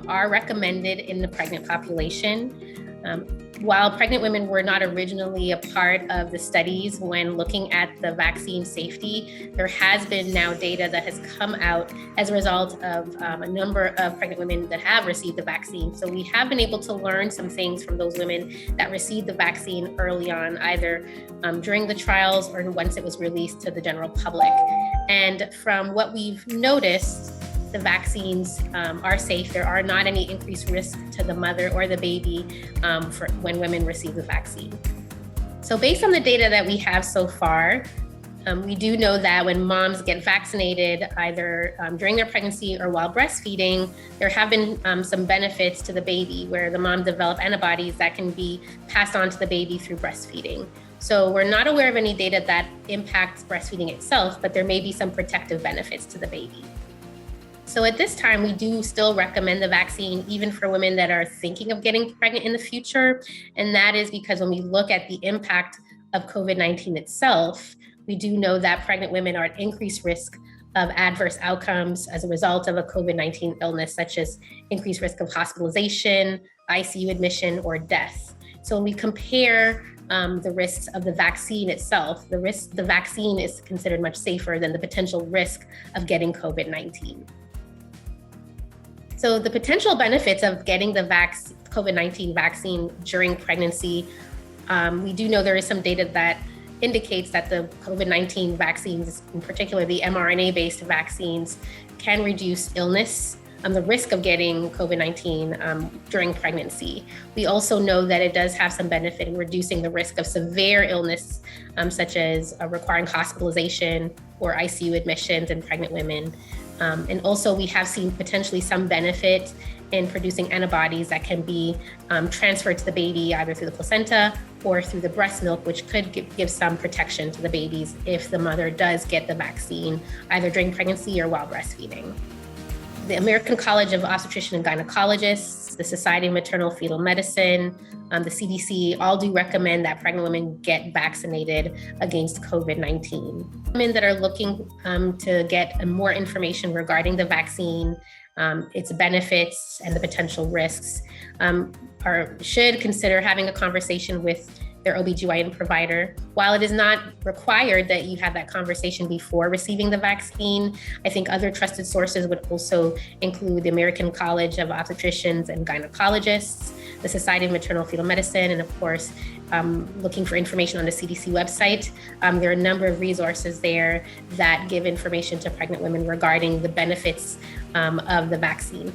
are recommended in the pregnant population. While pregnant women were not originally a part of the studies when looking at the vaccine safety, there has been now data that has come out as a result of a number of pregnant women that have received the vaccine. So we have been able to learn some things from those women that received the vaccine early on, either during the trials or once it was released to the general public. And from what we've noticed, the vaccines are safe. There are not any increased risk to the mother or the baby for when women receive the vaccine. So based on the data that we have so far, we do know that when moms get vaccinated, either during their pregnancy or while breastfeeding, there have been some benefits to the baby where the mom develop antibodies that can be passed on to the baby through breastfeeding. So we're not aware of any data that impacts breastfeeding itself, but there may be some protective benefits to the baby. So at this time, we do still recommend the vaccine, even for women that are thinking of getting pregnant in the future. And that is because when we look at the impact of COVID-19 itself, we do know that pregnant women are at increased risk of adverse outcomes as a result of a COVID-19 illness, such as increased risk of hospitalization, ICU admission, or death. So when we compare the risks of the vaccine itself, the vaccine is considered much safer than the potential risk of getting COVID-19. So the potential benefits of getting the COVID-19 vaccine during pregnancy, we do know there is some data that indicates that the COVID-19 vaccines, in particular the mRNA-based vaccines, can reduce illness, the risk of getting COVID-19 during pregnancy. We also know that it does have some benefit in reducing the risk of severe illness, such as requiring hospitalization or ICU admissions in pregnant women. And also we have seen potentially some benefit in producing antibodies that can be transferred to the baby either through the placenta or through the breast milk, which could give some protection to the babies if the mother does get the vaccine either during pregnancy or while breastfeeding. The American College of Obstetricians and Gynecologists, the Society of Maternal Fetal Medicine, the CDC all do recommend that pregnant women get vaccinated against COVID-19. Women that are looking to get more information regarding the vaccine, its benefits and the potential risks, should consider having a conversation with their OB/GYN provider. While it is not required that you have that conversation before receiving the vaccine, I think other trusted sources would also include the American College of Obstetricians and Gynecologists, the Society of Maternal Fetal Medicine, and of course, looking for information on the CDC website. There are a number of resources there that give information to pregnant women regarding the benefits of the vaccine.